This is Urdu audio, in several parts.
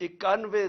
91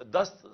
10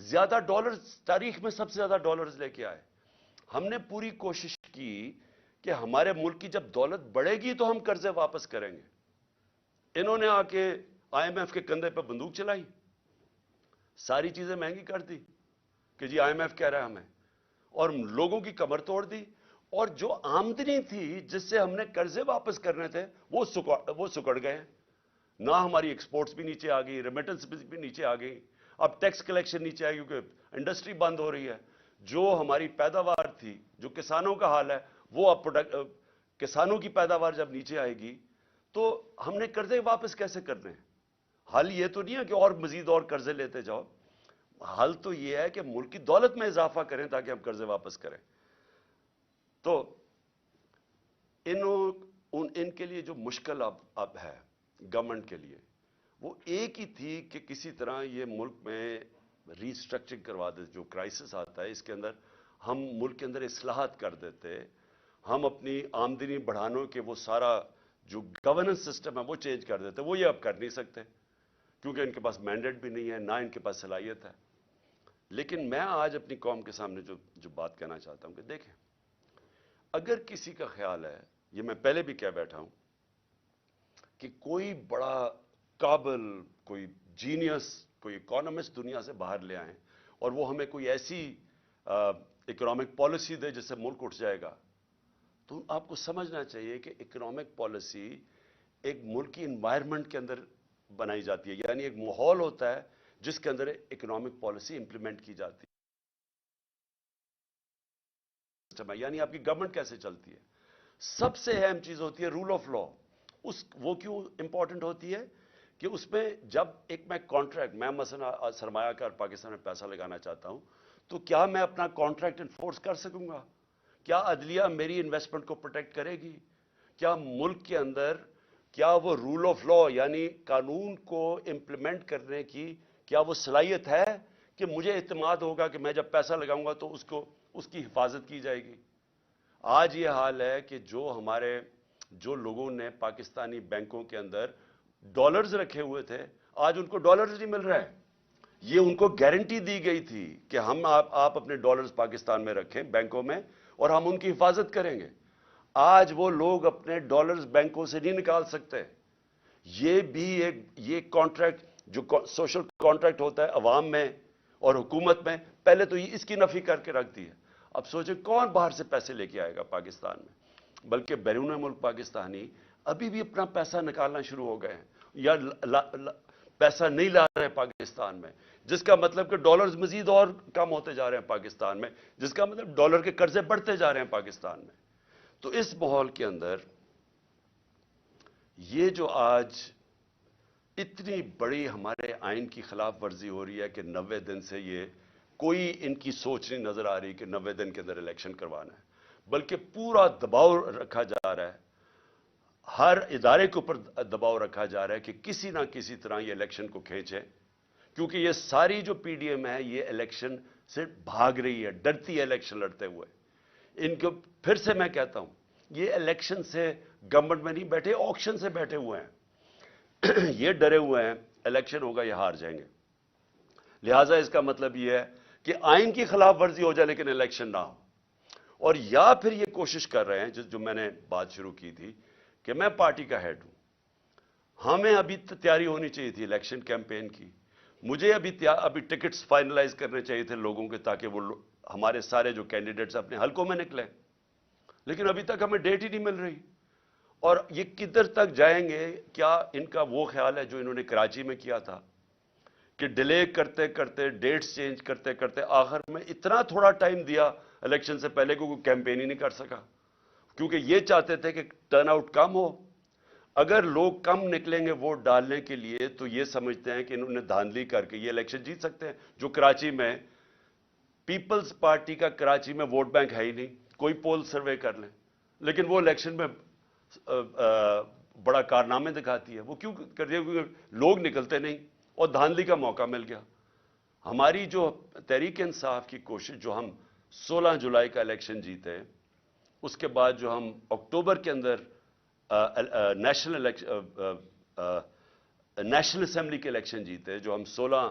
زیادہ ڈالرز، تاریخ میں سب سے زیادہ ڈالرز لے کے آئے. ہم نے پوری کوشش کی کہ ہمارے ملک کی جب دولت بڑھے گی تو ہم قرضے واپس کریں گے. انہوں نے آ کے آئی ایم ایف کے کندھے پہ بندوق چلائی، ساری چیزیں مہنگی کر دی کہ جی آئی ایم ایف کہہ رہا ہے ہمیں، اور لوگوں کی کمر توڑ دی. اور جو آمدنی تھی جس سے ہم نے قرضے واپس کرنے تھے وہ سکڑ گئے ہیں. نہ ہماری ایکسپورٹس بھی نیچے آ گئی، ریمیٹنس بھی نیچے آ گئی. اب ٹیکس کلیکشن نیچے آئی کیونکہ انڈسٹری بند ہو رہی ہے. جو ہماری پیداوار تھی، جو کسانوں کا حال ہے، وہ اب کسانوں کی پیداوار جب نیچے آئے گی تو ہم نے قرضے واپس کیسے کرنے ہیں؟ حل یہ تو نہیں ہے کہ اور مزید اور قرضے لیتے جاؤ. حل تو یہ ہے کہ ملک کی دولت میں اضافہ کریں تاکہ ہم قرضے واپس کریں. تو ان کے لیے جو مشکل اب ہے گورنمنٹ کے لیے، وہ ایک ہی تھی کہ کسی طرح یہ ملک میں ری اسٹرکچرنگ کروا دے. جو کرائسس آتا ہے اس کے اندر ہم ملک کے اندر اصلاحات کر دیتے، ہم اپنی آمدنی بڑھانے کے وہ سارا جو گورننس سسٹم ہے وہ چینج کر دیتے. وہ یہ اب کر نہیں سکتے کیونکہ ان کے پاس مینڈیٹ بھی نہیں ہے، نہ ان کے پاس صلاحیت ہے. لیکن میں آج اپنی قوم کے سامنے جو بات کہنا چاہتا ہوں کہ دیکھیں، اگر کسی کا خیال ہے، یہ میں پہلے بھی کہہ بیٹھا ہوں، کہ کوئی بڑا قابل، کوئی جینیس، کوئی اکانومسٹ دنیا سے باہر لے آئیں اور وہ ہمیں کوئی ایسی اکنامک پالیسی دے جس سے ملک اٹھ جائے گا، تو آپ کو سمجھنا چاہیے کہ اکنامک پالیسی ایک ملک کی انوائرمنٹ کے اندر بنائی جاتی ہے. یعنی ایک ماحول ہوتا ہے جس کے اندر اکنامک پالیسی امپلیمنٹ کی جاتی ہے. یعنی آپ کی گورنمنٹ کیسے چلتی ہے. سب سے اہم چیز ہوتی ہے رول آف لا. وہ کیوں امپورٹنٹ ہوتی ہے کہ اس میں جب میں کانٹریکٹ، میں مثلا سرمایہ کار پاکستان میں پیسہ لگانا چاہتا ہوں تو کیا میں اپنا کانٹریکٹ انفورس کر سکوں گا؟ کیا عدلیہ میری انویسٹمنٹ کو پروٹیکٹ کرے گی؟ کیا ملک کے اندر کیا وہ رول آف لا یعنی قانون کو امپلیمنٹ کرنے کی کیا وہ صلاحیت ہے کہ مجھے اعتماد ہوگا کہ میں جب پیسہ لگاؤں گا تو اس کی حفاظت کی جائے گی؟ آج یہ حال ہے کہ جو لوگوں نے پاکستانی بینکوں کے اندر ڈالرز رکھے ہوئے تھے، آج ان کو ڈالرز نہیں مل رہے. یہ ان کو گارنٹی دی گئی تھی کہ آپ اپنے ڈالرز پاکستان میں رکھیں بینکوں میں اور ہم ان کی حفاظت کریں گے. آج وہ لوگ اپنے ڈالرز بینکوں سے نہیں نکال سکتے. یہ بھی یہ کانٹریکٹ جو سوشل کانٹریکٹ ہوتا ہے عوام میں اور حکومت میں، پہلے تو یہ اس کی نفی کر کے رکھ دی ہے. اب سوچیں کون باہر سے پیسے لے کے آئے گا پاکستان میں؟ بلکہ بیرون ملک پاکستانی ابھی بھی اپنا پیسہ نکالنا شروع ہو گئے ہیں یا پیسہ نہیں لا رہے پاکستان میں، جس کا مطلب کہ ڈالرز مزید اور کم ہوتے جا رہے ہیں پاکستان میں، جس کا مطلب ڈالر کے قرضے بڑھتے جا رہے ہیں پاکستان میں. تو اس ماحول کے اندر یہ جو آج اتنی بڑی ہمارے آئین کی خلاف ورزی ہو رہی ہے کہ 90 دن سے یہ کوئی ان کی سوچ نہیں نظر آ رہی کہ 90 دن کے اندر الیکشن کروانا ہے، بلکہ پورا دباؤ رکھا جا رہا ہے، ہر ادارے کے اوپر دباؤ رکھا جا رہا ہے کہ کسی نہ کسی طرح یہ الیکشن کو کھینچے. کیونکہ یہ ساری جو پی ڈی ایم ہے یہ الیکشن سے بھاگ رہی ہے، ڈرتی ہے الیکشن لڑتے ہوئے. ان کو پھر سے میں کہتا ہوں، یہ الیکشن سے گورنمنٹ میں نہیں بیٹھے، آکشن سے بیٹھے ہوئے ہیں. یہ ڈرے ہوئے ہیں الیکشن ہوگا یہ ہار جائیں گے. لہٰذا اس کا مطلب یہ ہے کہ آئین کی خلاف ورزی ہو جائے لیکن الیکشن نہ ہو. اور یا پھر یہ کوشش کر رہے ہیں جو میں نے بات شروع کی تھی کہ میں پارٹی کا ہیڈ ہوں، ہمیں ابھی تیاری ہونی چاہیے تھی الیکشن کیمپین کی، مجھے ابھی ٹکٹس فائنلائز کرنے چاہیے تھے لوگوں کے تاکہ وہ ہمارے سارے جو کینڈیڈیٹس اپنے حلقوں میں نکلیں، لیکن ابھی تک ہمیں ڈیٹ ہی نہیں مل رہی. اور یہ کدھر تک جائیں گے؟ کیا ان کا وہ خیال ہے جو انہوں نے کراچی میں کیا تھا کہ ڈیلے کرتے کرتے ڈیٹس چینج کرتے کرتے آخر میں اتنا تھوڑا ٹائم دیا الیکشن سے پہلے کو کوئی کیمپین ہی نہیں کر سکا، کیونکہ یہ چاہتے تھے کہ ٹرن آؤٹ کم ہو. اگر لوگ کم نکلیں گے ووٹ ڈالنے کے لیے تو یہ سمجھتے ہیں کہ انہوں نے دھاندلی کر کے یہ الیکشن جیت سکتے ہیں. جو کراچی میں پیپلز پارٹی کا کراچی میں ووٹ بینک ہے ہی نہیں، کوئی پول سروے کر لیں، لیکن وہ الیکشن میں بڑا کارنامے دکھاتی ہے. وہ کیوں کرتی ہے؟ کیونکہ لوگ نکلتے نہیں اور دھاندلی کا موقع مل گیا. ہماری جو تحریک انصاف کی کوشش، جو ہم 16 جولائی کا الیکشن جیتے، اس کے بعد جو ہم اکتوبر کے اندر نیشنل اسمبلی کے الیکشن جیتے، جو ہم 16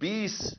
20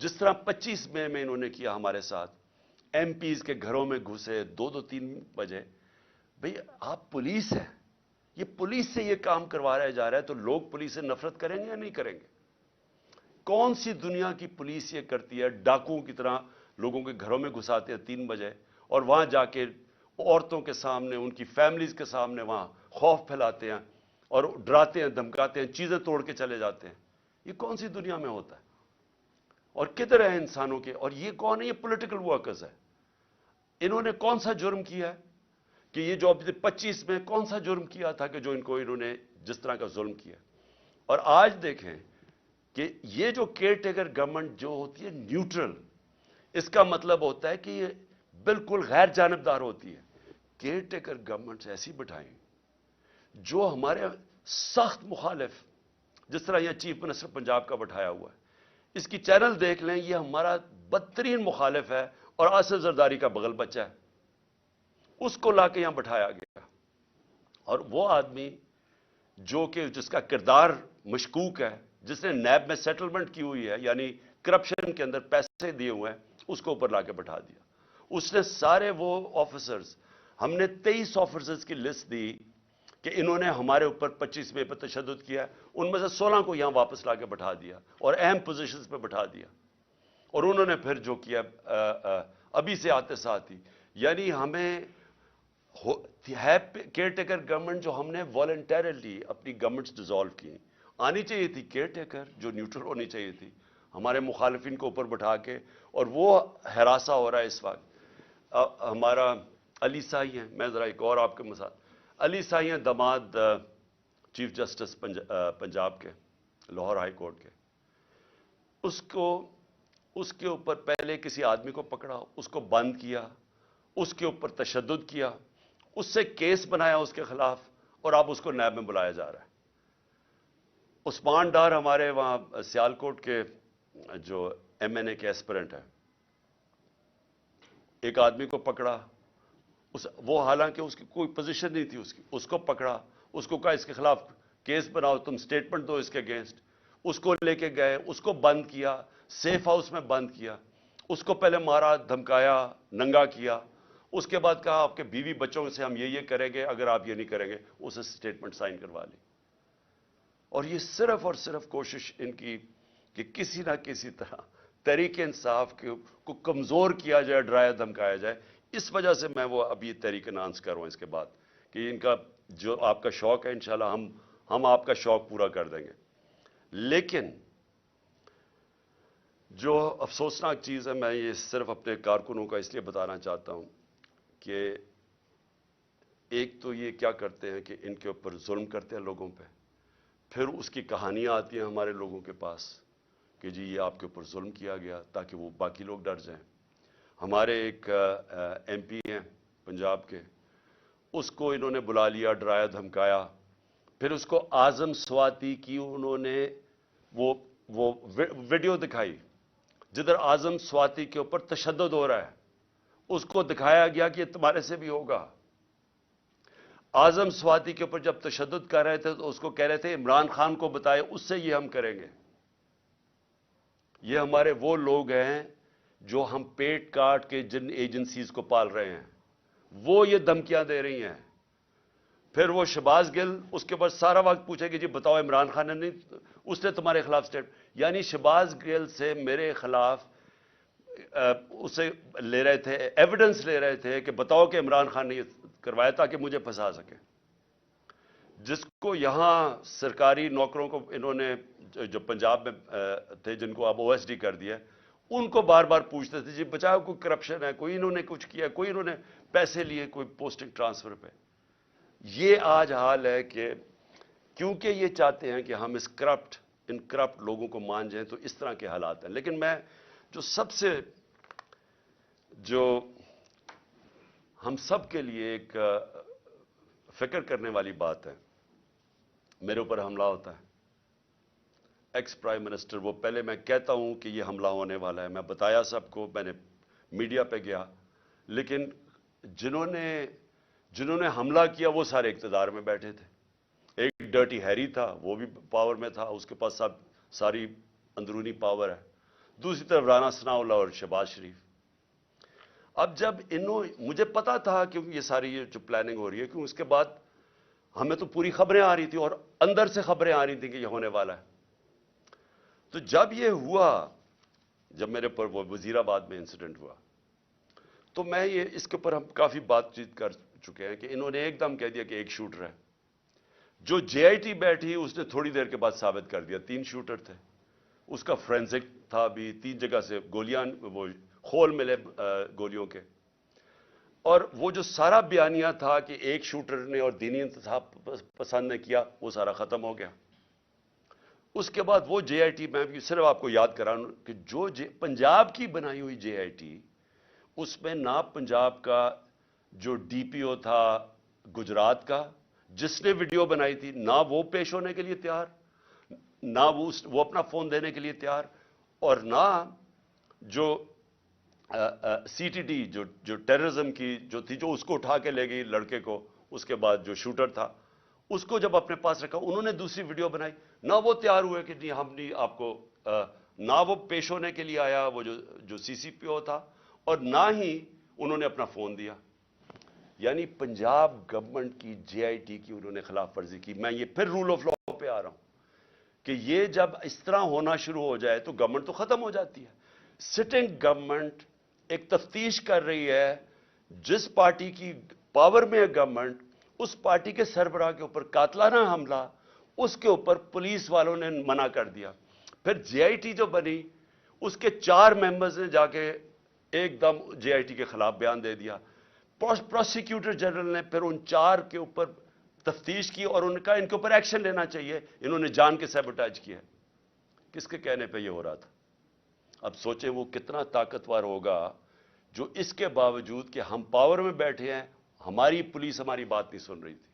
جس طرح 25 مئی میں انہوں نے کیا ہمارے ساتھ، ایم پیز کے گھروں میں گھسے 2-3 بجے. بھئی آپ پولیس ہیں، یہ پولیس سے یہ کام کروایا جا رہا ہے، تو لوگ پولیس سے نفرت کریں گے یا نہیں کریں گے؟ کون سی دنیا کی پولیس یہ کرتی ہے؟ ڈاکوؤں کی طرح لوگوں کے گھروں میں گھساتے ہیں 3 بجے، اور وہاں جا کے عورتوں کے سامنے، ان کی فیملیز کے سامنے وہاں خوف پھیلاتے ہیں اور ڈراتے ہیں، دھمکاتے ہیں، چیزیں توڑ کے چلے جاتے ہیں. یہ کون سی دنیا میں ہوتا ہے؟ اور کدھر ہے انسانوں کے؟ اور یہ کون ہے؟ یہ پولیٹیکل ورکرز ہے. انہوں نے کون سا جرم کیا ہے کہ یہ جو 25 میں کون سا جرم کیا تھا کہ جو انہوں نے جس طرح کا ظلم کیا؟ اور آج دیکھیں کہ یہ جو کیئر ٹیکر گورنمنٹ جو ہوتی ہے نیوٹرل، اس کا مطلب ہوتا ہے کہ یہ بالکل غیر جانبدار ہوتی ہے. کیئر ٹیکر گورنمنٹ ایسی بٹھائیں جو ہمارے سخت مخالف، جس طرح یہ چیف منسٹر پنجاب کا بٹھایا ہوا ہے، اس کی چینل دیکھ لیں، یہ ہمارا بدترین مخالف ہے اور آصف زرداری کا بغل بچہ ہے. اس کو لا کے یہاں بٹھایا گیا، اور وہ آدمی جو کہ جس کا کردار مشکوک ہے، جس نے نیب میں سیٹلمنٹ کی ہوئی ہے، یعنی کرپشن کے اندر پیسے دیے ہوئے ہیں، اس کو اوپر لا کے بٹھا دیا. اس نے سارے وہ آفیسرز، ہم نے 23 آفیسرز کی لسٹ دی کہ انہوں نے ہمارے اوپر 25 مئی پر تشدد کیا، ان میں سے 16 کو یہاں واپس لا کے بٹھا دیا اور اہم پوزیشنز پہ بٹھا دیا. اور انہوں نے پھر جو کیا ابھی سے آتے ساتھ ہی، یعنی ہمیں ہے کیئر ٹیکر گورنمنٹ جو ہم نے والنٹیرلی اپنی گورنمنٹس ڈیزالو کی. آنی چاہیے تھی کیئر ٹیکر جو نیوٹرل ہونی چاہیے تھی، ہمارے مخالفین کو اوپر بٹھا کے. اور وہ ہراساں ہو رہا ہے اس وقت. ہمارا علی سائی ہیں، میں ذرا ایک اور آپ کے مثال، علی سائی ہیں داماد چیف جسٹس پنجاب کے، لاہور ہائی کورٹ کے. اس کے اوپر پہلے کسی آدمی کو پکڑا، اس کو بند کیا، اس کے اوپر تشدد کیا، اس سے کیس بنایا اس کے خلاف، اور اب اس کو نیب میں بلایا جا رہا ہے. عثمان ڈار ہمارے وہاں سیالکوٹ کے جو ایم این اے کے ایسپرنٹ ہیں، ایک آدمی کو پکڑا، وہ حالانکہ اس کی کوئی پوزیشن نہیں تھی، اس کو پکڑا، اس کو کہا اس کے خلاف کیس بناؤ، تم سٹیٹمنٹ دو اس کے اگینسٹ. اس کو لے کے گئے، اس کو بند کیا، سیف ہاؤس میں بند کیا، اس کو پہلے مارا، دھمکایا، ننگا کیا. اس کے بعد کہا آپ کے بیوی بچوں سے ہم یہ کریں گے اگر آپ یہ نہیں کریں گے. اسے سٹیٹمنٹ سائن کروا لی. اور یہ صرف اور صرف کوشش ان کی کہ کسی نہ کسی طرح تحریک انصاف کو کمزور کیا جائے، ڈرایا دھمکایا جائے. اس وجہ سے میں وہ اب یہ تحریک انانس کر رہا ہوں اس کے بعد کہ ان کا جو آپ کا شوق ہے انشاءاللہ ہم آپ کا شوق پورا کر دیں گے. لیکن جو افسوسناک چیز ہے، میں یہ صرف اپنے کارکنوں کا اس لیے بتانا چاہتا ہوں کہ ایک تو یہ کیا کرتے ہیں کہ ان کے اوپر ظلم کرتے ہیں لوگوں پہ، پھر اس کی کہانیاں آتی ہیں ہمارے لوگوں کے پاس کہ جی یہ آپ کے اوپر ظلم کیا گیا تاکہ وہ باقی لوگ ڈر جائیں. ہمارے ایک ایم پی ہیں پنجاب کے، اس کو انہوں نے بلا لیا، ڈرایا دھمکایا، پھر اس کو اعظم سواتی کی انہوں نے وہ ویڈیو دکھائی جدھر اعظم سواتی کے اوپر تشدد ہو رہا ہے. اس کو دکھایا گیا کہ یہ تمہارے سے بھی ہوگا. اعظم سواتی کے اوپر جب تشدد کر رہے تھے تو اس کو کہہ رہے تھے عمران خان کو بتائے، اس سے یہ ہم کریں گے. یہ ہمارے وہ لوگ ہیں جو ہم پیٹ کاٹ کے جن ایجنسیز کو پال رہے ہیں، وہ یہ دھمکیاں دے رہی ہیں. پھر وہ شہباز گل اس کے بعد سارا وقت پوچھے کہ جی بتاؤ عمران خان نے نہیں، اس نے تمہارے خلاف سٹیٹ، یعنی شہباز گل سے میرے خلاف اسے لے رہے تھے، ایویڈنس لے رہے تھے کہ بتاؤ کہ عمران خان نے یہ کروایا تاکہ مجھے پھنسا سکے. جس کو یہاں سرکاری نوکروں کو انہوں نے جو پنجاب میں تھے جن کو اب او ایس ڈی کر دیا، ان کو بار بار پوچھتے تھے جی بچاؤ کوئی کرپشن ہے، کوئی انہوں نے کچھ کیا، کوئی انہوں نے پیسے لیے کوئی پوسٹنگ ٹرانسفر پہ. یہ آج حال ہے کہ کیونکہ یہ چاہتے ہیں کہ ہم ان کرپٹ لوگوں کو مان جائیں، تو اس طرح کے حالات ہیں. لیکن میں جو سب سے جو ہم سب کے لیے ایک فکر کرنے والی بات ہے، میرے اوپر حملہ ہوتا ہے، ایکس پرائم منسٹر، وہ پہلے میں کہتا ہوں کہ یہ حملہ ہونے والا ہے، میں بتایا سب کو، میں نے میڈیا پہ گیا، لیکن جنہوں نے حملہ کیا وہ سارے اقتدار میں بیٹھے تھے. ایک ڈرٹی ہیری تھا، وہ بھی پاور میں تھا، اس کے پاس ساری اندرونی پاور ہے. دوسری طرف رانا ثناءاللہ اور شہباز شریف. اب جب مجھے پتا تھا کہ یہ ساری جو پلاننگ ہو رہی ہے، کیوں اس کے بعد ہمیں تو پوری خبریں آ رہی تھی اور اندر سے خبریں آ رہی تھیں کہ یہ ہونے والا ہے. تو جب یہ ہوا، جب میرے پر وہ وزیر آباد میں انسیڈنٹ ہوا، تو میں اس کے اوپر ہم کافی بات چیت کر چکے ہیں کہ انہوں نے ایک دم کہہ دیا کہ ایک شوٹر ہے. جو جے آئی ٹی بیٹھی اس نے تھوڑی دیر کے بعد ثابت کر دیا 3 شوٹر تھے. اس کا فرینزک تھا بھی، 3 جگہ سے گولیاں، وہ خول ملے گولیوں کے. اور وہ جو سارا بیانیہ تھا کہ ایک شوٹر نے اور دینی انتصاب پسند نے کیا، وہ سارا ختم ہو گیا. اس کے بعد وہ جے آئی ٹی، میں بھی صرف آپ کو یاد کراؤں کہ جو پنجاب کی بنائی ہوئی جے آئی ٹی، اس میں نہ پنجاب کا جو ڈی پی او تھا گجرات کا، جس نے ویڈیو بنائی تھی، نہ وہ پیش ہونے کے لیے تیار، نہ وہ اپنا فون دینے کے لیے تیار، اور نہ جو سی ٹی ڈی جو ٹیررزم کی جو تھی، جو اس کو اٹھا کے لے گئی لڑکے کو، اس کے بعد جو شوٹر تھا اس کو جب اپنے پاس رکھا، انہوں نے دوسری ویڈیو بنائی، نہ وہ تیار ہوئے کہ نہیں ہم نہیں آپ کو، نہ وہ پیش ہونے کے لیے آیا وہ جو سی سی پی او تھا، اور نہ ہی انہوں نے اپنا فون دیا. یعنی پنجاب گورنمنٹ کی جے آئی ٹی کی انہوں نے خلاف ورزی کی. میں یہ پھر رول آف لا پہ آ رہا ہوں کہ یہ جب اس طرح ہونا شروع ہو جائے تو گورنمنٹ تو ختم ہو جاتی ہے. سٹنگ گورنمنٹ ایک تفتیش کر رہی ہے، جس پارٹی کی پاور میں ہے گورنمنٹ، اس پارٹی کے سربراہ کے اوپر قاتلانہ حملہ، اس کے اوپر پولیس والوں نے منع کر دیا. پھر جے آئی ٹی جو بنی، اس کے 4 ممبرز نے جا کے ایک دم جے آئی ٹی کے خلاف بیان دے دیا. پروسیکیوٹر جنرل نے پھر ان 4 کے اوپر تفتیش کی اور ان کا ان کے اوپر ایکشن لینا چاہیے، انہوں نے جان کے سیبوٹاج کیا. کس کے کہنے پہ یہ ہو رہا تھا؟ اب سوچیں وہ کتنا طاقتور ہوگا جو اس کے باوجود کہ ہم پاور میں بیٹھے ہیں، ہماری پولیس ہماری بات نہیں سن رہی تھی.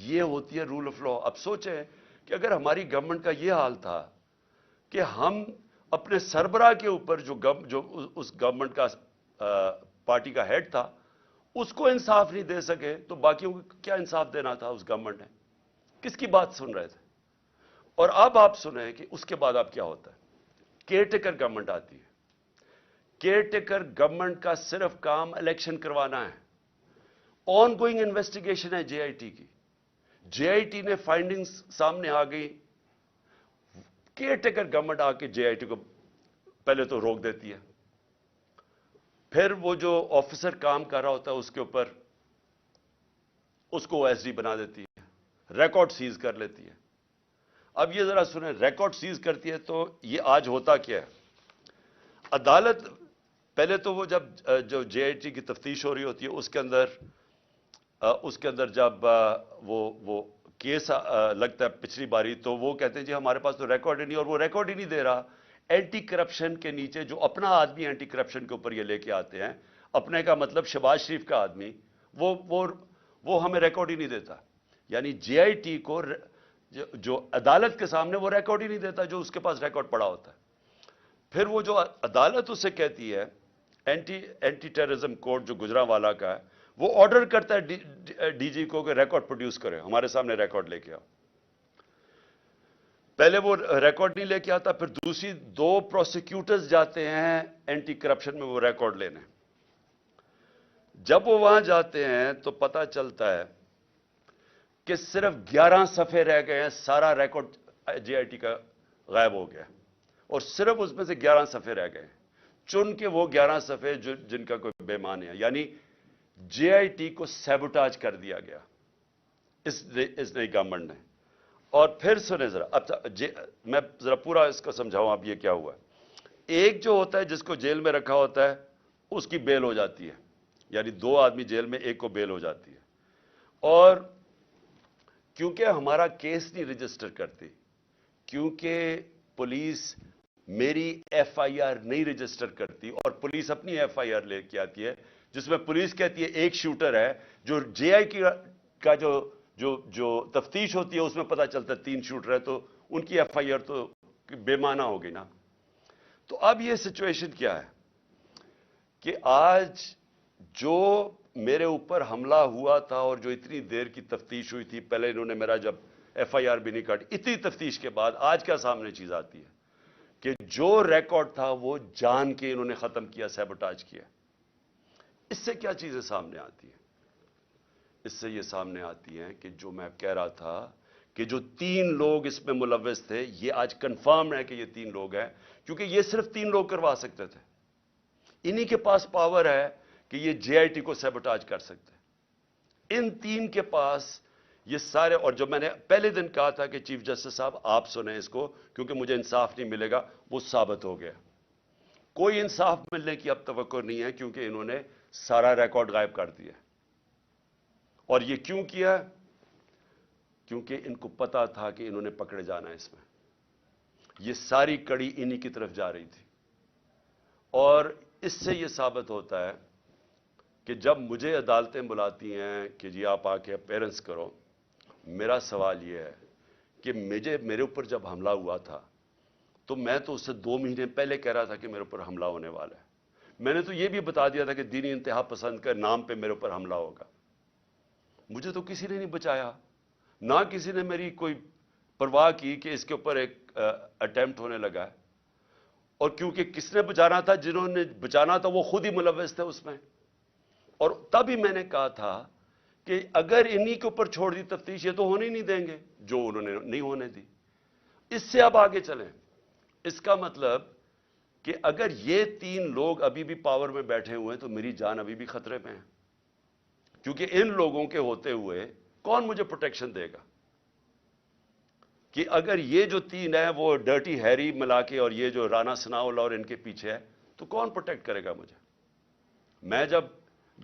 یہ ہوتی ہے رول آف لا. اب سوچیں کہ اگر ہماری گورنمنٹ کا یہ حال تھا کہ ہم اپنے سربراہ کے اوپر جو اس گورنمنٹ کا پارٹی کا ہیڈ تھا اس کو انصاف نہیں دے سکے، تو باقیوں کو کیا انصاف دینا تھا اس گورنمنٹ نے؟ کس کی بات سن رہے تھے؟ اور اب آپ سنیں کہ اس کے بعد اب کیا ہوتا ہے. کیئر ٹیکر گورنمنٹ آتی ہے. کیئر ٹیکر گورنمنٹ کا صرف کام الیکشن کروانا ہے. آن گوئنگ انویسٹیگیشن ہے جے آئی ٹی کی. جے آئی ٹی نے فائنڈنگز سامنے آ گئی، کیئر ٹیکر گورنمنٹ آ کے جے آئی ٹی کو پہلے تو روک دیتی ہے، پھر وہ جو آفیسر کام کر رہا ہوتا ہے اس کے اوپر اس کو ایس ڈی بنا دیتی ہے، ریکارڈ سیز کر لیتی ہے. اب یہ ذرا سنیں، ریکارڈ سیز کرتی ہے تو یہ آج ہوتا کیا ہے؟ عدالت پہلے تو وہ جو جے آئی ٹی کی تفتیش ہو رہی ہوتی ہے اس کے اندر جب وہ کیس لگتا ہے پچھلی باری، تو وہ کہتے ہیں جی ہمارے پاس تو ریکارڈ ہی نہیں، اور وہ ریکارڈ ہی نہیں دے رہا. اینٹی کرپشن کے نیچے جو اپنا آدمی اینٹی کرپشن کے اوپر یہ لے کے آتے ہیں، اپنے کا مطلب شہباز شریف کا آدمی، وہ ہمیں ریکارڈ ہی نہیں دیتا. یعنی جے آئی ٹی کو جو عدالت کے سامنے وہ ریکارڈ ہی نہیں دیتا جو اس کے پاس ریکارڈ پڑا ہوتا ہے. پھر وہ جو عدالت اسے کہتی ہے، اینٹی ٹیررزم کورٹ جو گجرانوالہ کا ہے، وہ آرڈر کرتا ہے ڈی جی کو کہ ریکارڈ پروڈیوس کرے، ہمارے سامنے ریکارڈ لے کے آؤ. پہلے وہ ریکارڈ نہیں لے کے آتا، پھر دوسری 2 پروسیکیوٹرز جاتے ہیں اینٹی کرپشن میں وہ ریکارڈ لینے. جب وہ وہاں جاتے ہیں تو پتہ چلتا ہے کہ صرف 11 صفحے رہ گئے ہیں، سارا ریکارڈ جے آئی ٹی کا غائب ہو گیا، اور صرف اس میں سے 11 صفحے رہ گئے ہیں. چن کے وہ 11 صفحے جن کا کوئی بے معنی ہے. یعنی جے آئی ٹی کو سیبوٹاج کر دیا گیا اس نئی گورنمنٹ نے. اور پھر سنیں ذرا، اب میں ذرا پورا اس کو سمجھاؤں اب یہ کیا ہوا ہے. ایک جو ہوتا ہے جس کو جیل میں رکھا ہوتا ہے اس کی بیل ہو جاتی ہے، یعنی 2 آدمی جیل میں، ایک کو بیل ہو جاتی ہے. اور کیونکہ ہمارا کیس نہیں رجسٹر کرتی، کیونکہ پولیس میری ایف آئی آر نہیں رجسٹر کرتی، اور پولیس اپنی ایف آئی آر لے کے آتی ہے جس میں پولیس کہتی ہے ایک شوٹر ہے، جو جے آئی کا جو تفتیش ہوتی ہے اس میں پتہ چلتا ہے 3 شوٹر ہے، تو ان کی ایف آئی آر تو بے معنی ہو گئی نا. تو اب یہ سچویشن کیا ہے کہ آج جو میرے اوپر حملہ ہوا تھا اور جو اتنی دیر کی تفتیش ہوئی تھی، پہلے انہوں نے میرا جب ایف آئی آر بھی نہیں کاٹی، اتنی تفتیش کے بعد آج کیا سامنے چیز آتی ہے کہ جو ریکارڈ تھا وہ جان کے انہوں نے ختم کیا, سیبوٹاج کیا. اس سے کیا چیزیں سامنے آتی ہیں؟ اس سے یہ سامنے آتی ہیں کہ جو میں کہہ رہا تھا کہ جو 3 لوگ اس میں ملوث تھے, یہ آج کنفرم ہے کہ یہ 3 لوگ ہیں, کیونکہ یہ صرف 3 لوگ کروا سکتے تھے. انہی کے پاس پاور ہے کہ یہ جے آئی ٹی کو سیبوٹاج کر سکتے ہیں. ان 3 کے پاس یہ سارے, اور جو میں نے پہلے دن کہا تھا کہ چیف جسٹس صاحب آپ سنیں اس کو کیونکہ مجھے انصاف نہیں ملے گا, وہ ثابت ہو گیا. کوئی انصاف ملنے کی اب توقع نہیں ہے کیونکہ انہوں نے سارا ریکارڈ غائب کر دیا. اور یہ کیوں کیا؟ کیونکہ ان کو پتا تھا کہ انہوں نے پکڑے جانا ہے اس میں. یہ ساری کڑی انہی کی طرف جا رہی تھی. اور اس سے یہ ثابت ہوتا ہے کہ جب مجھے عدالتیں بلاتی ہیں کہ جی آپ آ کے اپیرنس کرو, میرا سوال یہ ہے کہ میرے اوپر جب حملہ ہوا تھا تو میں تو اس سے 2 مہینے پہلے کہہ رہا تھا کہ میرے اوپر حملہ ہونے والا ہے. میں نے تو یہ بھی بتا دیا تھا کہ دینی انتہا پسند کے نام پہ میرے اوپر حملہ ہوگا. مجھے تو کسی نے نہیں بچایا, نہ کسی نے میری کوئی پرواہ کی کہ اس کے اوپر ایک اٹیمپٹ ہونے لگا ہے. اور کیونکہ کس نے بچانا تھا, جنہوں نے بچانا تھا وہ خود ہی ملوث تھے اس میں. اور تب ہی میں نے کہا تھا کہ اگر انہی کے اوپر چھوڑ دی تفتیش, یہ تو ہونے ہی نہیں دیں گے جو انہوں نے نہیں ہونے دی. اس سے اب آگے چلیں. اس کا مطلب کہ اگر یہ 3 لوگ ابھی بھی پاور میں بیٹھے ہوئے ہیں تو میری جان ابھی بھی خطرے میں ہے, کیونکہ ان لوگوں کے ہوتے ہوئے کون مجھے پروٹیکشن دے گا؟ کہ اگر یہ جو 3 ہیں وہ ڈرٹی ہیری ملا کے اور یہ جو رانا ثناء اللہ اور ان کے پیچھے ہے, تو کون پروٹیکٹ کرے گا مجھے؟ میں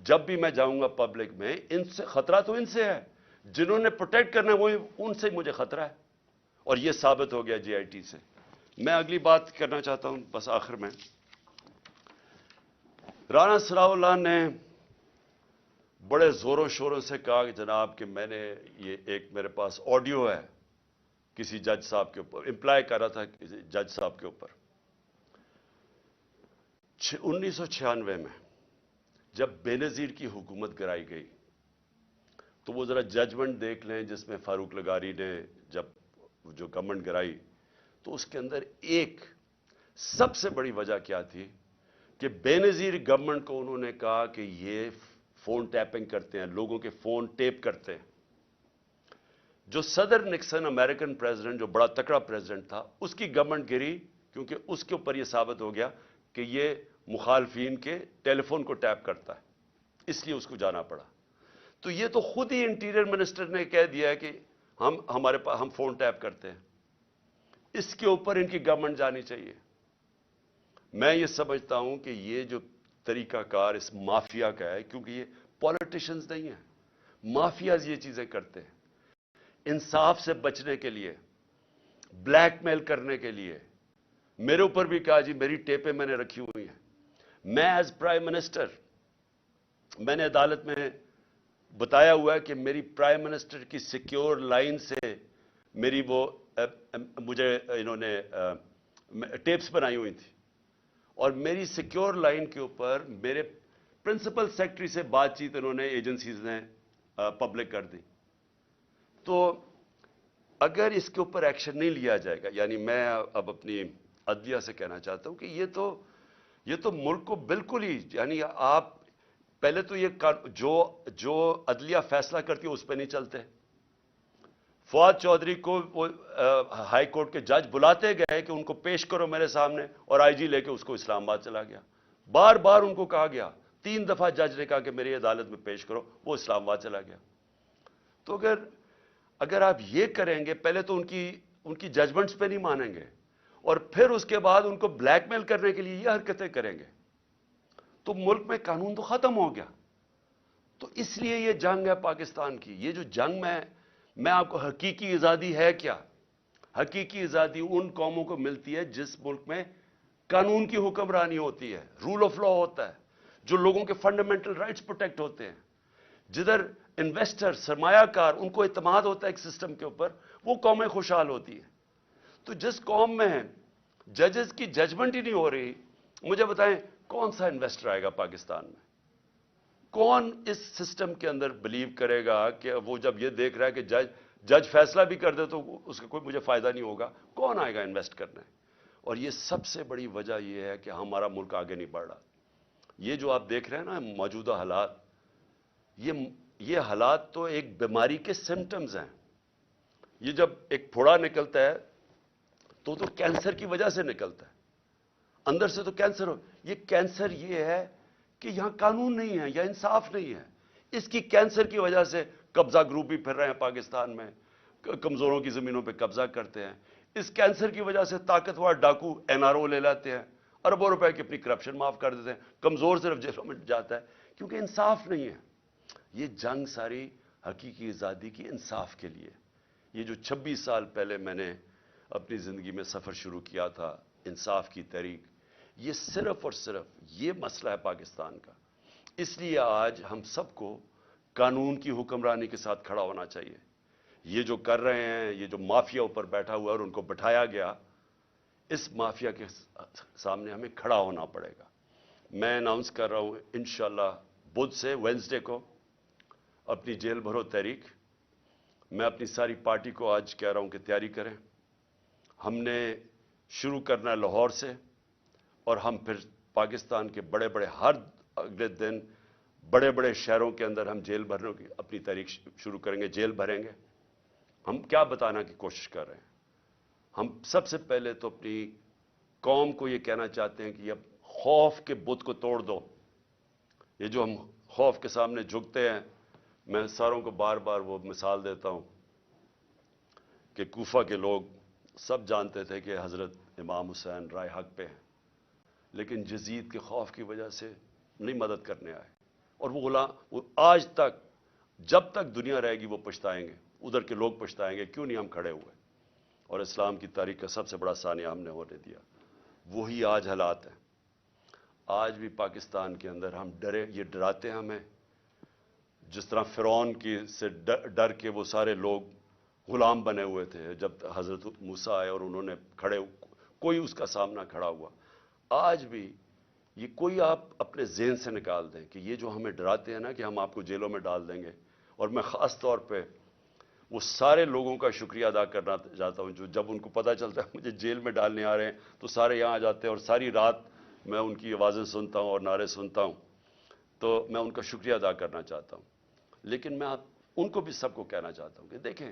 جب بھی میں جاؤں گا پبلک میں, ان سے خطرہ تو ان سے ہے, جنہوں نے پروٹیکٹ کرنا ہے وہی, ان سے مجھے خطرہ ہے. اور یہ ثابت ہو گیا جے آئی ٹی سے. میں اگلی بات کرنا چاہتا ہوں بس آخر میں. رانا ثناء اللہ نے بڑے زوروں شوروں سے کہا کہ جناب کہ میں نے یہ ایک میرے پاس آڈیو ہے کسی جج صاحب کے اوپر, امپلائی کر رہا تھا کسی جج صاحب کے اوپر. 1996 میں جب بے نظیر کی حکومت گرائی گئی تو وہ ذرا ججمنٹ دیکھ لیں جس میں فاروق لغاری نے جب جو گورنمنٹ گرائی تو اس کے اندر ایک سب سے بڑی وجہ کیا تھی کہ بے نظیر گورنمنٹ کو انہوں نے کہا کہ یہ فون ٹیپنگ کرتے ہیں, لوگوں کے فون ٹیپ کرتے ہیں. جو صدر نکسن امریکن پریزیڈنٹ, جو بڑا تکڑا پریزیڈنٹ تھا, اس کی گورنمنٹ گری کیونکہ اس کے اوپر یہ ثابت ہو گیا کہ یہ مخالفین کے ٹیلی فون کو ٹیپ کرتا ہے, اس لیے اس کو جانا پڑا. تو یہ تو خود ہی انٹیریئر منسٹر نے کہہ دیا ہے کہ ہمارے پاس ہم فون ٹیپ کرتے ہیں. اس کے اوپر ان کی گورنمنٹ جانی چاہیے. میں یہ سمجھتا ہوں کہ یہ جو طریقہ کار اس مافیا کا ہے, کیونکہ یہ پولیٹیشنز نہیں ہیں, مافیاز یہ چیزیں کرتے ہیں انصاف سے بچنے کے لیے, بلیک میل کرنے کے لیے. میرے اوپر بھی کہا جی میری ٹیپیں میں نے رکھی ہوئی ہیں. میں ایز پرائم منسٹر, میں نے عدالت میں بتایا ہوا ہے کہ میری پرائم منسٹر کی سیکیور لائن سے میری وہ مجھے انہوں نے ٹیپس بنائی ہوئی تھی, اور میری سیکیور لائن کے اوپر میرے پرنسپل سیکرٹری سے بات چیت انہوں نے ایجنسیز نے پبلک کر دی. تو اگر اس کے اوپر ایکشن نہیں لیا جائے گا, یعنی میں اب اپنی عدلیہ سے کہنا چاہتا ہوں کہ یہ تو ملک کو بالکل ہی, یعنی آپ پہلے تو یہ جو عدلیہ فیصلہ کرتی ہے اس پہ نہیں چلتے. فواد چودھری کو وہ ہائی کورٹ کے جج بلاتے گئے کہ ان کو پیش کرو میرے سامنے, اور آئی جی لے کے اس کو اسلام آباد چلا گیا. بار بار ان کو کہا گیا, 3 دفعہ جج نے کہا کہ میری عدالت میں پیش کرو, وہ اسلام آباد چلا گیا. تو اگر آپ یہ کریں گے, پہلے تو ان کی ججمنٹس پہ نہیں مانیں گے, اور پھر اس کے بعد ان کو بلیک میل کرنے کے لیے یہ حرکتیں کریں گے, تو ملک میں قانون تو ختم ہو گیا. تو اس لیے یہ جنگ ہے پاکستان کی. یہ جو جنگ میں آپ کو حقیقی آزادی ہے کیا؟ حقیقی آزادی ان قوموں کو ملتی ہے جس ملک میں قانون کی حکمرانی ہوتی ہے, رول آف لا ہوتا ہے, جو لوگوں کے فنڈامنٹل رائٹس پروٹیکٹ ہوتے ہیں, جدھر انویسٹر سرمایہ کار ان کو اعتماد ہوتا ہے ایک سسٹم کے اوپر, وہ قومیں خوشحال ہوتی ہیں. تو جس قوم میں ججز کی ججمنٹ ہی نہیں ہو رہی, مجھے بتائیں کون سا انویسٹر آئے گا پاکستان میں؟ کون اس سسٹم کے اندر بلیو کرے گا کہ وہ جب یہ دیکھ رہا ہے کہ جج فیصلہ بھی کر دے تو اس کا کوئی مجھے فائدہ نہیں ہوگا, کون آئے گا انویسٹ کرنے؟ اور یہ سب سے بڑی وجہ یہ ہے کہ ہمارا ملک آگے نہیں بڑھ رہا. یہ جو آپ دیکھ رہے ہیں نا موجودہ حالات، یہ حالات تو ایک بیماری کے سمٹمز ہیں. یہ جب ایک پھوڑا نکلتا ہے تو کینسر کی وجہ سے نکلتا ہے، اندر سے تو کینسر ہو. یہ کینسر یہ ہے کہ یہاں قانون نہیں ہے یا انصاف نہیں ہے. اس کی کینسر کی وجہ سے قبضہ گروپ بھی پھر رہے ہیں پاکستان میں، کمزوروں کی زمینوں پہ قبضہ کرتے ہیں. اس کینسر کی وجہ سے طاقتور ڈاکو NRO لے لاتے ہیں، اربوں روپے کی اپنی کرپشن معاف کر دیتے ہیں. کمزور صرف جیلوں میں جاتا ہے کیونکہ انصاف نہیں ہے. یہ جنگ ساری حقیقی آزادی کی انصاف کے لیے. یہ جو 26 سال پہلے میں نے اپنی زندگی میں سفر شروع کیا تھا، انصاف کی تحریک، یہ صرف اور صرف یہ مسئلہ ہے پاکستان کا. اس لیے آج ہم سب کو قانون کی حکمرانی کے ساتھ کھڑا ہونا چاہیے. یہ جو کر رہے ہیں، یہ جو مافیا اوپر بیٹھا ہوا ہے اور ان کو بٹھایا گیا، اس مافیا کے سامنے ہمیں کھڑا ہونا پڑے گا. میں اناؤنس کر رہا ہوں انشاءاللہ بدھ سے وینسڈے کو اپنی جیل بھرو تحریک. میں اپنی ساری پارٹی کو آج کہہ رہا ہوں کہ تیاری کریں. ہم نے شروع کرنا ہے لاہور سے، اور ہم پھر پاکستان کے بڑے بڑے ہر اگلے دن بڑے بڑے شہروں کے اندر ہم جیل بھرنے کی اپنی تحریک شروع کریں گے، جیل بھریں گے. ہم کیا بتانا کی کوشش کر رہے ہیں؟ ہم سب سے پہلے تو اپنی قوم کو یہ کہنا چاہتے ہیں کہ اب خوف کے بت کو توڑ دو. یہ جو ہم خوف کے سامنے جھکتے ہیں، میں ساروں کو بار بار وہ مثال دیتا ہوں کہ کوفہ کے لوگ سب جانتے تھے کہ حضرت امام حسین رائے حق پہ ہیں، لیکن یزید کے خوف کی وجہ سے نہیں مدد کرنے آئے. اور وہ غلام وہ آج تک، جب تک دنیا رہے گی وہ پچھتائیں گے، ادھر کے لوگ پچھتائیں گے کیوں نہیں ہم کھڑے ہوئے. اور اسلام کی تاریخ کا سب سے بڑا سانیہ ہم نے ہونے دیا. وہی آج حالات ہیں. آج بھی پاکستان کے اندر ہم ڈرے، یہ ڈراتے ہیں ہمیں. جس طرح فرعون کی سے ڈر کے وہ سارے لوگ غلام بنے ہوئے تھے جب حضرت موسیٰ آئے اور انہوں نے کوئی اس کا سامنا کھڑا ہوا. آج بھی یہ کوئی آپ اپنے ذہن سے نکال دیں کہ یہ جو ہمیں ڈراتے ہیں نا کہ ہم آپ کو جیلوں میں ڈال دیں گے. اور میں خاص طور پہ وہ سارے لوگوں کا شکریہ ادا کرنا چاہتا ہوں جو جب ان کو پتہ چلتا ہے مجھے جیل میں ڈالنے آ رہے ہیں تو سارے یہاں آ جاتے ہیں اور ساری رات میں ان کی آوازیں سنتا ہوں اور نعرے سنتا ہوں. تو میں ان کا شکریہ ادا کرنا چاہتا ہوں. لیکن میں ان کو بھی سب کو کہنا چاہتا ہوں کہ دیکھیں،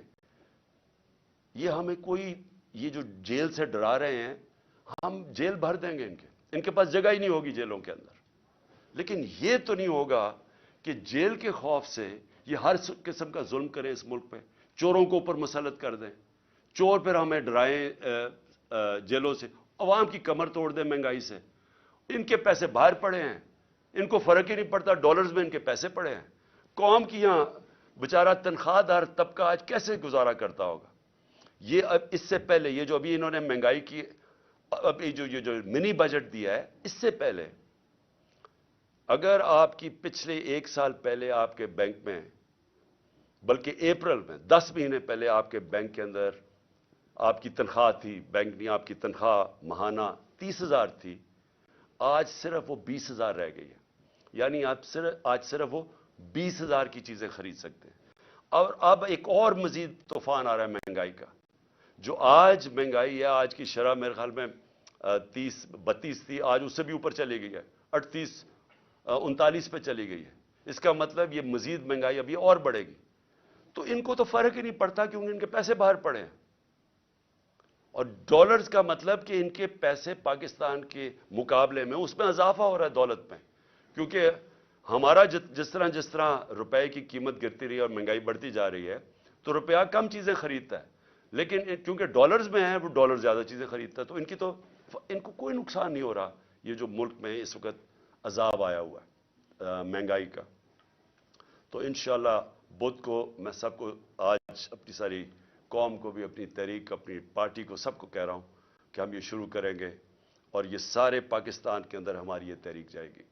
یہ ہمیں کوئی یہ جو جیل سے ڈرا رہے ہیں، ہم جیل بھر دیں گے. ان کے پاس جگہ ہی نہیں ہوگی جیلوں کے اندر. لیکن یہ تو نہیں ہوگا کہ جیل کے خوف سے یہ ہر قسم کا ظلم کریں اس ملک پہ، چوروں کو اوپر مسلط کر دیں، چور پھر ہمیں ڈرائیں جیلوں سے، عوام کی کمر توڑ دیں مہنگائی سے. ان کے پیسے باہر پڑے ہیں، ان کو فرق ہی نہیں پڑتا، ڈالرز میں ان کے پیسے پڑے ہیں. قوم کی یہاں بیچارہ تنخواہ دار طبقہ آج کیسے گزارا کرتا ہوگا؟ یہ اب اس سے پہلے یہ جو ابھی انہوں نے مہنگائی کی، اب یہ جو منی بجٹ دیا ہے، اس سے پہلے اگر آپ کی پچھلے 1 سال پہلے آپ کے بینک میں، بلکہ اپریل میں 10 مہینے پہلے آپ کے بینک کے اندر آپ کی تنخواہ تھی، بینک نے آپ کی تنخواہ ماہانہ 30,000 تھی، آج صرف وہ 20,000 رہ گئی ہے. یعنی آج صرف وہ 20,000 کی چیزیں خرید سکتے ہیں. اور اب ایک اور مزید طوفان آ رہا ہے مہنگائی کا. جو آج مہنگائی ہے، آج کی شرح میرے خیال میں 30-32 تھی، آج اس سے بھی اوپر چلی گئی ہے، 38-39 پہ چلی گئی ہے. اس کا مطلب یہ مزید مہنگائی ابھی اور بڑھے گی. تو ان کو تو فرق ہی نہیں پڑتا کیونکہ ان کے پیسے باہر پڑے ہیں. اور ڈالرز کا مطلب کہ ان کے پیسے پاکستان کے مقابلے میں اس میں اضافہ ہو رہا ہے دولت میں. کیونکہ ہمارا جس طرح روپے کی قیمت گرتی رہی اور مہنگائی بڑھتی جا رہی ہے تو روپیہ کم چیزیں خریدتا ہے، لیکن کیونکہ ڈالرز میں ہے وہ ڈالر زیادہ چیزیں خریدتا ہے. تو ان کو کوئی نقصان نہیں ہو رہا. یہ جو ملک میں اس وقت عذاب آیا ہوا ہے مہنگائی کا. تو انشاءاللہ بدھ کو میں سب کو آج اپنی ساری قوم کو بھی، اپنی تحریک، اپنی پارٹی کو، سب کو کہہ رہا ہوں کہ ہم یہ شروع کریں گے اور یہ سارے پاکستان کے اندر ہماری یہ تحریک جائے گی.